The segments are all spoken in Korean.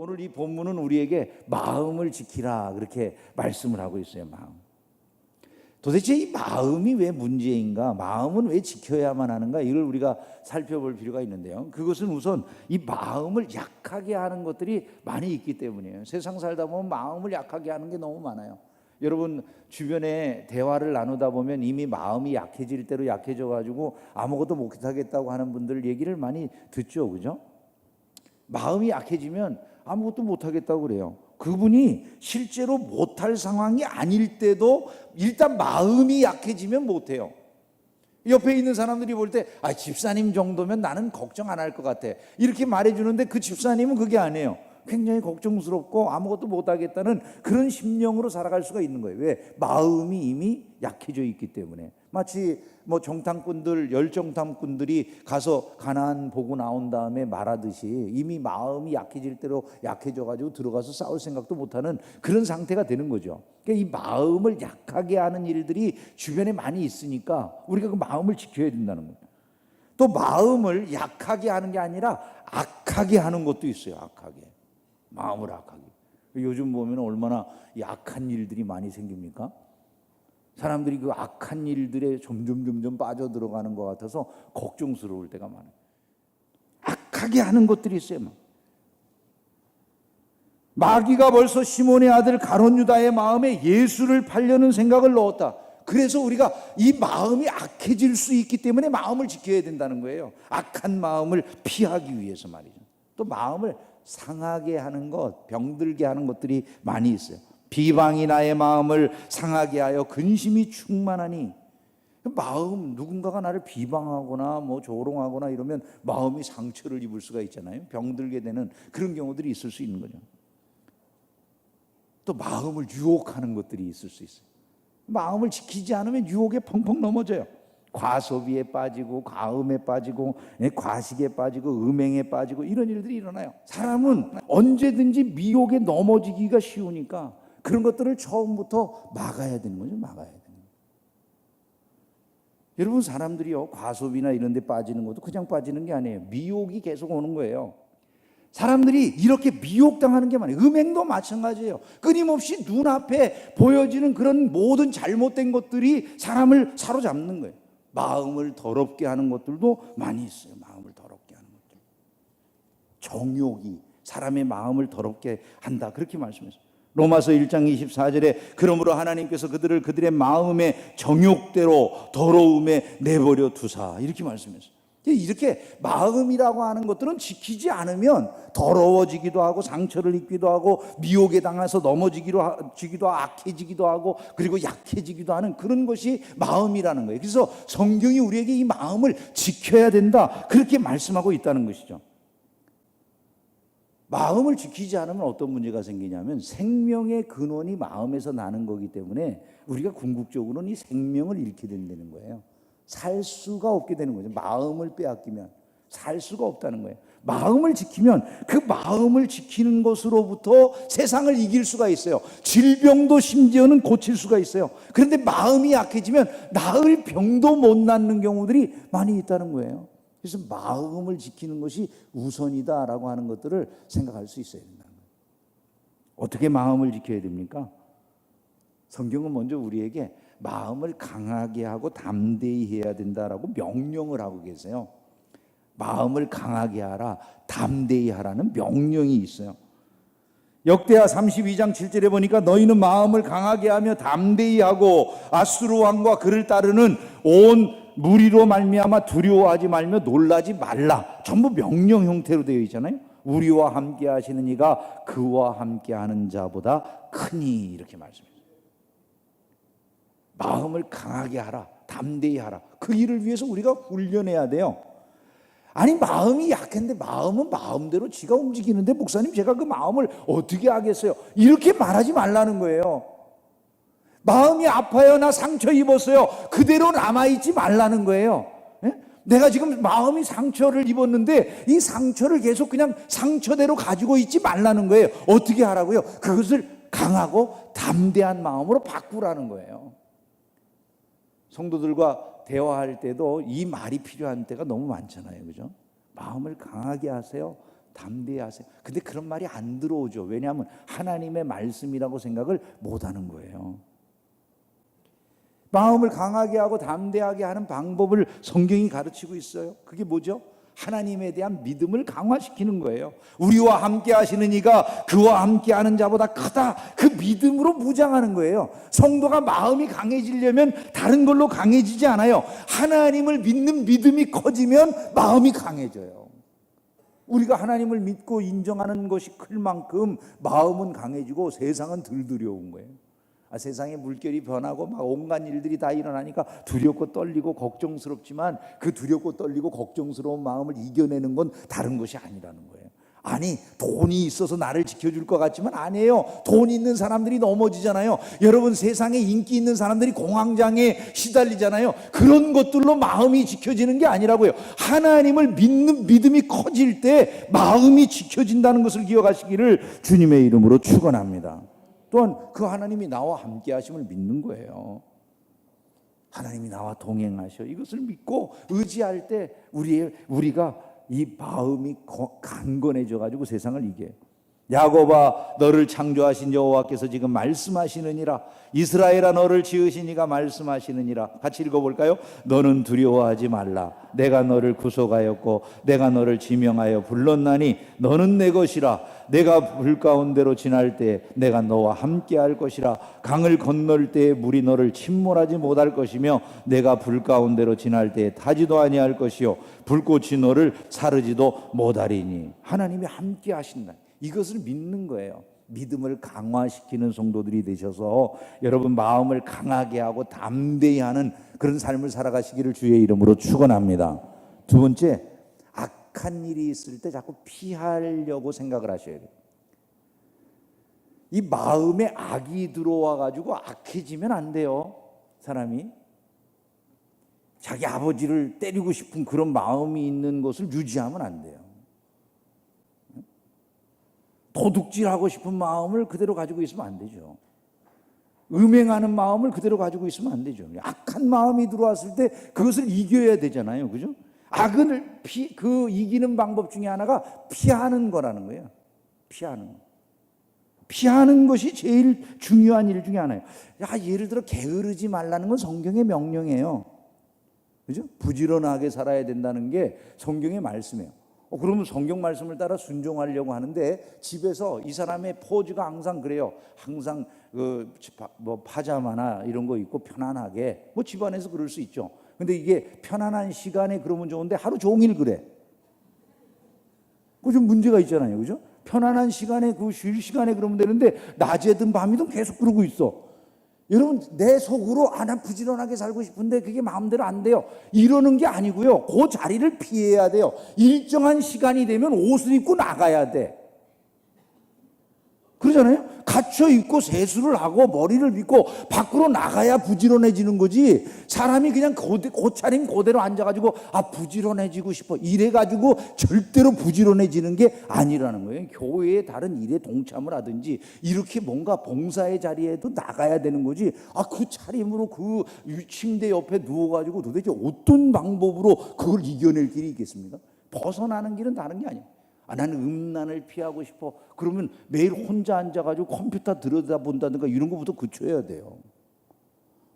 오늘 이 본문은 우리에게 마음을 지키라 그렇게 말씀을 하고 있어요. 마음. 도대체 이 마음이 왜 문제인가? 마음은 왜 지켜야만 하는가? 이걸 우리가 살펴볼 필요가 있는데요. 그것은 우선 이 마음을 약하게 하는 것들이 많이 있기 때문이에요. 세상 살다 보면 마음을 약하게 하는 게 너무 많아요. 여러분 주변에 대화를 나누다 보면 이미 마음이 약해질 대로 약해져 가지고 아무것도 못하겠다고 하는 분들 얘기를 많이 듣죠. 그죠? 마음이 약해지면 아무것도 못하겠다고 그래요. 그분이 실제로 못할 상황이 아닐 때도 일단 마음이 약해지면 못해요. 옆에 있는 사람들이 볼 때 집사님 정도면 나는 걱정 안 할 것 같아 이렇게 말해주는데 그 집사님은 그게 아니에요. 굉장히 걱정스럽고 아무것도 못하겠다는 그런 심령으로 살아갈 수가 있는 거예요. 왜? 마음이 이미 약해져 있기 때문에. 마치 정탐꾼들, 열정탐꾼들이 가서 가나안 보고 나온 다음에 말하듯이 이미 마음이 약해질 대로 약해져 가지고 들어가서 싸울 생각도 못하는 그런 상태가 되는 거죠. 그러니까 이 마음을 약하게 하는 일들이 주변에 많이 있으니까 우리가 그 마음을 지켜야 된다는 거예요. 또 마음을 약하게 하는 게 아니라 악하게 하는 것도 있어요. 악하게. 마음을 악하게. 요즘 보면 얼마나 악한 일들이 많이 생깁니까? 사람들이 그 악한 일들에 점점 빠져들어가는 것 같아서 걱정스러울 때가 많아요. 악하게 하는 것들이 있어요. 마귀가 벌써 시몬의 아들 가룟 유다의 마음에 예수를 팔려는 생각을 넣었다. 그래서 우리가 이 마음이 악해질 수 있기 때문에 마음을 지켜야 된다는 거예요. 악한 마음을 피하기 위해서 말이죠. 또 마음을 상하게 하는 것, 병들게 하는 것들이 많이 있어요. 비방이 나의 마음을 상하게 하여 근심이 충만하니. 마음, 누군가가 나를 비방하거나 조롱하거나 이러면 마음이 상처를 입을 수가 있잖아요. 병들게 되는 그런 경우들이 있을 수 있는 거죠. 또 마음을 유혹하는 것들이 있을 수 있어요. 마음을 지키지 않으면 유혹에 펑펑 넘어져요. 과소비에 빠지고 과음에 빠지고 과식에 빠지고 음행에 빠지고 이런 일들이 일어나요. 사람은 언제든지 미혹에 넘어지기가 쉬우니까 그런 것들을 처음부터 막아야 되는 거죠. 막아야 되는 거예요. 여러분 사람들이요 과소비나 이런 데 빠지는 것도 그냥 빠지는 게 아니에요. 미혹이 계속 오는 거예요. 사람들이 이렇게 미혹당하는 게 많아요. 음행도 마찬가지예요. 끊임없이 눈앞에 보여지는 그런 모든 잘못된 것들이 사람을 사로잡는 거예요. 마음을 더럽게 하는 것들도 많이 있어요. 마음을 더럽게 하는 것들. 정욕이 사람의 마음을 더럽게 한다. 그렇게 말씀했어요. 로마서 1장 24절에 그러므로 하나님께서 그들을 그들의 마음의 정욕대로 더러움에 내버려 두사. 이렇게 말씀했어요. 이렇게 마음이라고 하는 것들은 지키지 않으면 더러워지기도 하고 상처를 입기도 하고 미혹에 당해서 넘어지기도 하고 악해지기도 하고 그리고 약해지기도 하는 그런 것이 마음이라는 거예요. 그래서 성경이 우리에게 이 마음을 지켜야 된다 그렇게 말씀하고 있다는 것이죠. 마음을 지키지 않으면 어떤 문제가 생기냐면 생명의 근원이 마음에서 나는 거기 때문에 우리가 궁극적으로는 이 생명을 잃게 된다는 거예요. 살 수가 없게 되는 거죠. 마음을 빼앗기면 살 수가 없다는 거예요. 마음을 지키면 그 마음을 지키는 것으로부터 세상을 이길 수가 있어요. 질병도 심지어는 고칠 수가 있어요. 그런데 마음이 약해지면 나을 병도 못 낫는 경우들이 많이 있다는 거예요. 그래서 마음을 지키는 것이 우선이다라고 하는 것들을 생각할 수 있어야 된다는 거예요. 어떻게 마음을 지켜야 됩니까? 성경은 먼저 우리에게 마음을 강하게 하고 담대히 해야 된다라고 명령을 하고 계세요. 마음을 강하게 하라, 담대히 하라는 명령이 있어요. 역대하 32장 7절에 보니까 너희는 마음을 강하게 하며 담대히 하고 아수르 왕과 그를 따르는 온 무리로 말미암아 두려워하지 말며 놀라지 말라. 전부 명령 형태로 되어 있잖아요. 우리와 함께 하시는 이가 그와 함께 하는 자보다 크니 이렇게 말씀해요. 마음을 강하게 하라, 담대히 하라. 그 일을 위해서 우리가 훈련해야 돼요. 아니 마음이 약한데 마음은 마음대로 지가 움직이는데 목사님 제가 그 마음을 어떻게 하겠어요? 이렇게 말하지 말라는 거예요. 마음이 아파요, 나 상처 입었어요, 그대로 남아있지 말라는 거예요. 내가 지금 마음이 상처를 입었는데 이 상처를 계속 그냥 상처대로 가지고 있지 말라는 거예요. 어떻게 하라고요? 그것을 강하고 담대한 마음으로 바꾸라는 거예요. 성도들과 대화할 때도 이 말이 필요한 때가 너무 많잖아요. 그죠? 마음을 강하게 하세요, 담대하세요. 근데 그런 말이 안 들어오죠. 왜냐하면 하나님의 말씀이라고 생각을 못하는 거예요. 마음을 강하게 하고 담대하게 하는 방법을 성경이 가르치고 있어요. 그게 뭐죠? 하나님에 대한 믿음을 강화시키는 거예요. 우리와 함께 하시는 이가 그와 함께 하는 자보다 크다. 그 믿음으로 무장하는 거예요. 성도가 마음이 강해지려면 다른 걸로 강해지지 않아요. 하나님을 믿는 믿음이 커지면 마음이 강해져요. 우리가 하나님을 믿고 인정하는 것이 클 만큼 마음은 강해지고 세상은 덜 두려운 거예요. 세상의 물결이 변하고 막 온갖 일들이 다 일어나니까 두렵고 떨리고 걱정스럽지만 그 두렵고 떨리고 걱정스러운 마음을 이겨내는 건 다른 것이 아니라는 거예요. 아니, 돈이 있어서 나를 지켜줄 것 같지만 아니에요. 돈 있는 사람들이 넘어지잖아요. 여러분, 세상에 인기 있는 사람들이 공황장애에 시달리잖아요. 그런 것들로 마음이 지켜지는 게 아니라고요. 하나님을 믿는 믿음이 커질 때 마음이 지켜진다는 것을 기억하시기를 주님의 이름으로 축원합니다. 또한 그 하나님이 나와 함께 하심을 믿는 거예요. 하나님이 나와 동행하셔. 이것을 믿고 의지할 때 우리가 이 마음이 강건해져 가지고 세상을 이겨요. 야곱아, 너를 창조하신 여호와께서 지금 말씀하시느니라. 이스라엘아, 너를 지으신 이가 말씀하시느니라. 같이 읽어볼까요? 너는 두려워하지 말라. 내가 너를 구속하였고 내가 너를 지명하여 불렀나니 너는 내 것이라. 내가 불 가운데로 지날 때 내가 너와 함께 할 것이라. 강을 건널 때에 물이 너를 침몰하지 못할 것이며 내가 불 가운데로 지날 때에 타지도 아니할 것이요 불꽃이 너를 사르지도 못하리니. 하나님이 함께 하신다. 이것을 믿는 거예요. 믿음을 강화시키는 성도들이 되셔서 여러분 마음을 강하게 하고 담대히 하는 그런 삶을 살아가시기를 주의 이름으로 축원합니다. 두 번째, 악한 일이 있을 때 자꾸 피하려고 생각을 하셔야 돼요. 이 마음에 악이 들어와 가지고 악해지면 안 돼요. 사람이 자기 아버지를 때리고 싶은 그런 마음이 있는 것을 유지하면 안 돼요. 도둑질하고 싶은 마음을 그대로 가지고 있으면 안 되죠. 음행하는 마음을 그대로 가지고 있으면 안 되죠. 악한 마음이 들어왔을 때 그것을 이겨야 되잖아요. 그죠? 악을 이기는 방법 중에 하나가 피하는 거라는 거예요. 피하는 것이 제일 중요한 일 중에 하나예요. 예를 들어 게으르지 말라는 건 성경의 명령이에요. 그죠? 부지런하게 살아야 된다는 게 성경의 말씀이에요. 그러면 성경 말씀을 따라 순종하려고 하는데 집에서 이 사람의 포즈가 항상 그래요. 항상 파자마나 이런 거 입고 편안하게 집안에서 그럴 수 있죠. 근데 이게 편안한 시간에 그러면 좋은데 하루 종일 그래. 그 좀 문제가 있잖아요. 그죠? 편안한 시간에 쉴 시간에 그러면 되는데 낮에든 밤이든 계속 그러고 있어. 여러분, 내 속으로 난 부지런하게 살고 싶은데 그게 마음대로 안 돼요. 이러는 게 아니고요. 그 자리를 피해야 돼요. 일정한 시간이 되면 옷을 입고 나가야 돼. 그러잖아요. 갇혀 있고 세수를 하고 머리를 빗고 밖으로 나가야 부지런해지는 거지. 사람이 그냥 옷차림 그대로 앉아가지고 부지런해지고 싶어 이래가지고 절대로 부지런해지는 게 아니라는 거예요. 교회의 다른 일에 동참을 하든지 이렇게 뭔가 봉사의 자리에도 나가야 되는 거지. 그 차림으로 그 침대 옆에 누워가지고 도대체 어떤 방법으로 그걸 이겨낼 길이 있겠습니까? 벗어나는 길은 다른 게 아니에요. 나는 음란을 피하고 싶어. 그러면 매일 혼자 앉아가지고 컴퓨터 들여다본다든가 이런 것부터 그쳐야 돼요.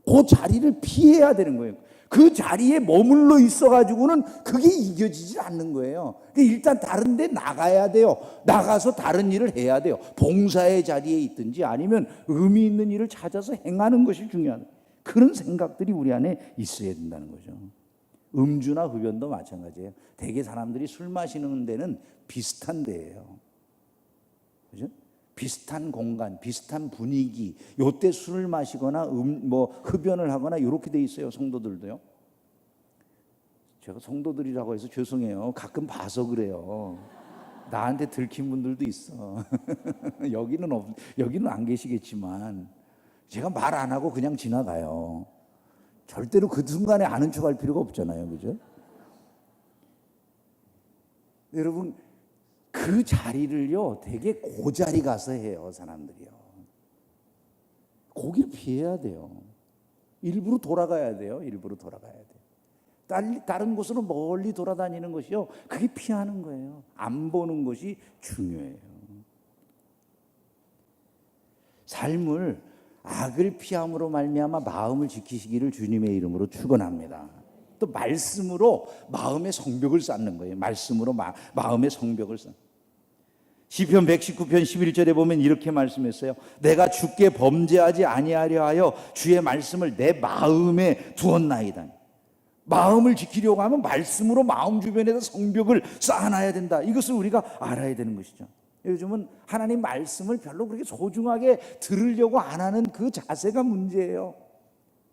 그 자리를 피해야 되는 거예요. 그 자리에 머물러 있어가지고는 그게 이겨지지 않는 거예요. 일단 다른 데 나가야 돼요. 나가서 다른 일을 해야 돼요. 봉사의 자리에 있든지 아니면 의미 있는 일을 찾아서 행하는 것이 중요한 그런 생각들이 우리 안에 있어야 된다는 거죠. 음주나 흡연도 마찬가지예요. 대개 사람들이 술 마시는 데는 비슷한 데예요. 그죠? 비슷한 공간, 비슷한 분위기. 요때 술을 마시거나 흡연을 하거나 이렇게 돼 있어요. 성도들도요. 제가 성도들이라고 해서 죄송해요. 가끔 그래요. 나한테 들킨 분들도 있어. 여기는 안 계시겠지만 제가 말 안 하고 그냥 지나가요. 절대로 그 순간에 아는 척할 필요가 없잖아요. 그죠? 여러분, 그 자리를요, 되게 그 자리 가서 해요, 사람들이요. 거기를 피해야 돼요. 일부러 돌아가야 돼요. 다른 곳으로 멀리 돌아다니는 것이요, 그게 피하는 거예요. 안 보는 것이 중요해요. 삶을 악을 피함으로 말미암아 마음을 지키시기를 주님의 이름으로 축원합니다. 또 말씀으로 마음의 성벽을 쌓는 거예요. 말씀으로 마음의 성벽을 쌓는. 시편 119편 11절에 보면 이렇게 말씀했어요. 내가 주께 범죄하지 아니하려 하여 주의 말씀을 내 마음에 두었나이다. 마음을 지키려고 하면 말씀으로 마음 주변에다 성벽을 쌓아놔야 된다. 이것을 우리가 알아야 되는 것이죠. 요즘은 하나님 말씀을 별로 그렇게 소중하게 들으려고 안 하는 그 자세가 문제예요.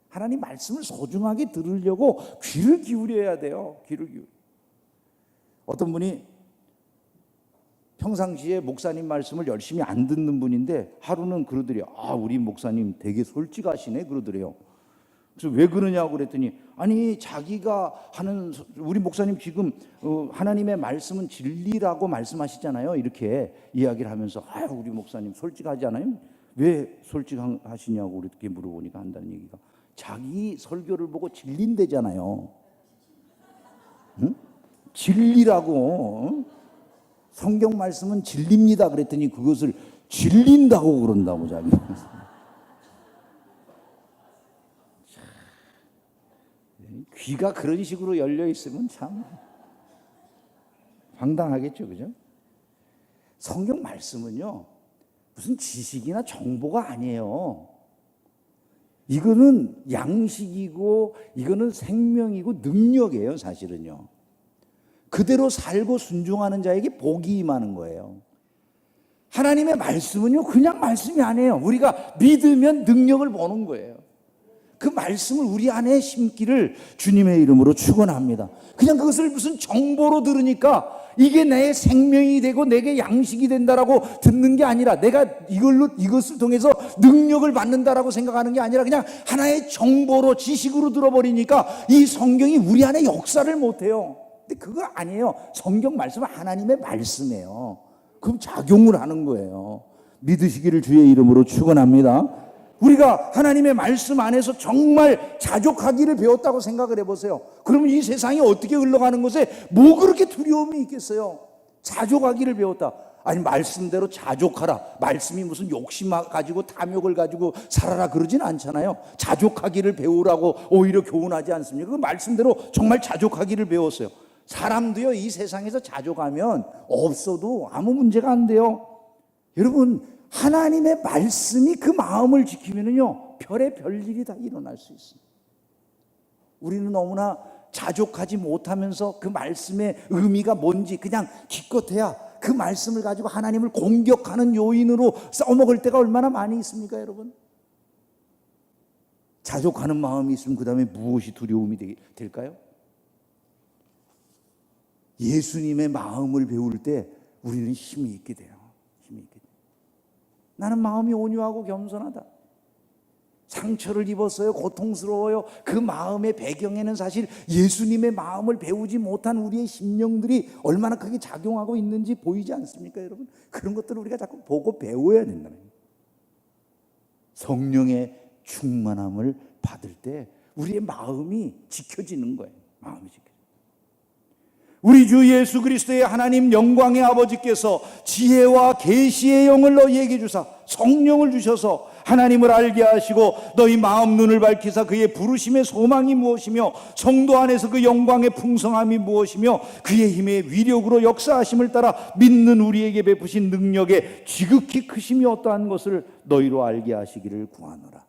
하나님 말씀을 소중하게 들으려고 귀를 기울여야 돼요. 귀를 기울여. 어떤 분이 평상시에 목사님 말씀을 열심히 안 듣는 분인데 하루는 그러더래요. 우리 목사님 되게 솔직하시네 그러더래요. 그래서 왜 그러냐고 그랬더니, 아니 자기가 하는, 우리 목사님 지금 하나님의 말씀은 진리라고 말씀하시잖아요. 이렇게 이야기를 하면서 우리 목사님 솔직하지 않아요? 왜 솔직하시냐고 그렇게 물어보니까 한다는 얘기가, 자기 설교를 보고 진린대잖아요. 응? 진리라고, 성경 말씀은 진리입니다 그랬더니 그것을 진린다고 그런다고 자기. 귀가 그런 식으로 열려 있으면 참 황당하겠죠, 그죠? 성경 말씀은요, 무슨 지식이나 정보가 아니에요. 이거는 양식이고, 이거는 생명이고, 능력이에요, 사실은요. 그대로 살고 순종하는 자에게 복이 임하는 거예요. 하나님의 말씀은요, 그냥 말씀이 아니에요. 우리가 믿으면 능력을 보는 거예요. 그 말씀을 우리 안에 심기를 주님의 이름으로 축원합니다. 그냥 그것을 무슨 정보로 들으니까 이게 내 생명이 되고 내게 양식이 된다라고 듣는 게 아니라, 내가 이것을 통해서 능력을 받는다라고 생각하는 게 아니라 그냥 하나의 정보로, 지식으로 들어버리니까 이 성경이 우리 안에 역사를 못해요. 근데 그거 아니에요. 성경 말씀은 하나님의 말씀이에요. 그럼 작용을 하는 거예요. 믿으시기를 주의 이름으로 축원합니다. 우리가 하나님의 말씀 안에서 정말 자족하기를 배웠다고 생각을 해보세요. 그러면 이 세상이 어떻게 흘러가는 것에 뭐 그렇게 두려움이 있겠어요? 자족하기를 배웠다. 아니, 말씀대로 자족하라. 말씀이 무슨 욕심 가지고 탐욕을 가지고 살아라 그러진 않잖아요. 자족하기를 배우라고 오히려 교훈하지 않습니까? 그 말씀대로 정말 자족하기를 배웠어요. 사람도요, 이 세상에서 자족하면 없어도 아무 문제가 안 돼요. 여러분, 하나님의 말씀이 그 마음을 지키면은요, 별의 별일이 다 일어날 수 있습니다. 우리는 너무나 자족하지 못하면서 그 말씀의 의미가 뭔지 그냥 기껏해야 그 말씀을 가지고 하나님을 공격하는 요인으로 써먹을 때가 얼마나 많이 있습니까, 여러분? 자족하는 마음이 있으면 그 다음에 무엇이 두려움이 될까요? 예수님의 마음을 배울 때 우리는 힘이 있게 돼요. 힘이 있게 돼요. 나는 마음이 온유하고 겸손하다. 상처를 입었어요. 고통스러워요. 그 마음의 배경에는 사실 예수님의 마음을 배우지 못한 우리의 심령들이 얼마나 크게 작용하고 있는지 보이지 않습니까, 여러분? 그런 것들을 우리가 자꾸 보고 배워야 된다는 거예요. 성령의 충만함을 받을 때 우리의 마음이 지켜지는 거예요. 마음이 지켜져요. 우리 주 예수 그리스도의 하나님 영광의 아버지께서 지혜와 계시의 영을 너희에게 주사 성령을 주셔서 하나님을 알게 하시고 너희 마음 눈을 밝히사 그의 부르심의 소망이 무엇이며 성도 안에서 그 영광의 풍성함이 무엇이며 그의 힘의 위력으로 역사하심을 따라 믿는 우리에게 베푸신 능력의 지극히 크심이 어떠한 것을 너희로 알게 하시기를 구하노라.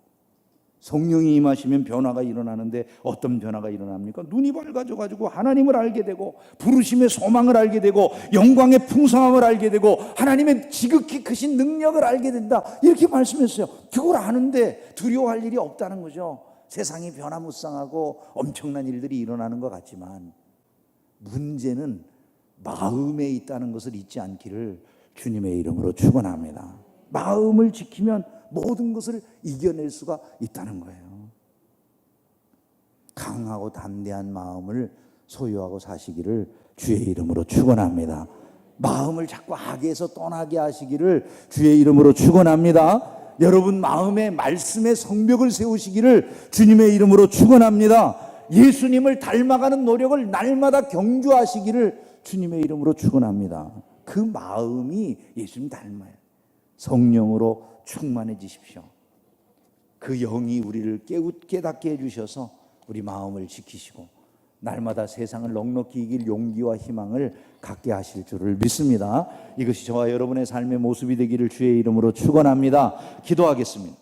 성령이 임하시면 변화가 일어나는데 어떤 변화가 일어납니까? 눈이 밝아져가지고 하나님을 알게 되고 부르심의 소망을 알게 되고 영광의 풍성함을 알게 되고 하나님의 지극히 크신 능력을 알게 된다, 이렇게 말씀했어요. 그걸 아는데 두려워할 일이 없다는 거죠. 세상이 변화무쌍하고 엄청난 일들이 일어나는 것 같지만 문제는 마음에 있다는 것을 잊지 않기를 주님의 이름으로 축원합니다. 마음을 지키면 모든 것을 이겨낼 수가 있다는 거예요. 강하고 담대한 마음을 소유하고 사시기를 주의 이름으로 축원합니다. 마음을 자꾸 악에서 떠나게 하시기를 주의 이름으로 축원합니다. 여러분 마음에 말씀의 성벽을 세우시기를 주님의 이름으로 축원합니다. 예수님을 닮아가는 노력을 날마다 경주하시기를 주님의 이름으로 축원합니다. 그 마음이 예수님 닮아요. 성령으로 충만해지십시오. 그 영이 우리를 깨닫게 해주셔서 우리 마음을 지키시고 날마다 세상을 넉넉히 이길 용기와 희망을 갖게 하실 줄을 믿습니다. 이것이 저와 여러분의 삶의 모습이 되기를 주의 이름으로 축원합니다. 기도하겠습니다.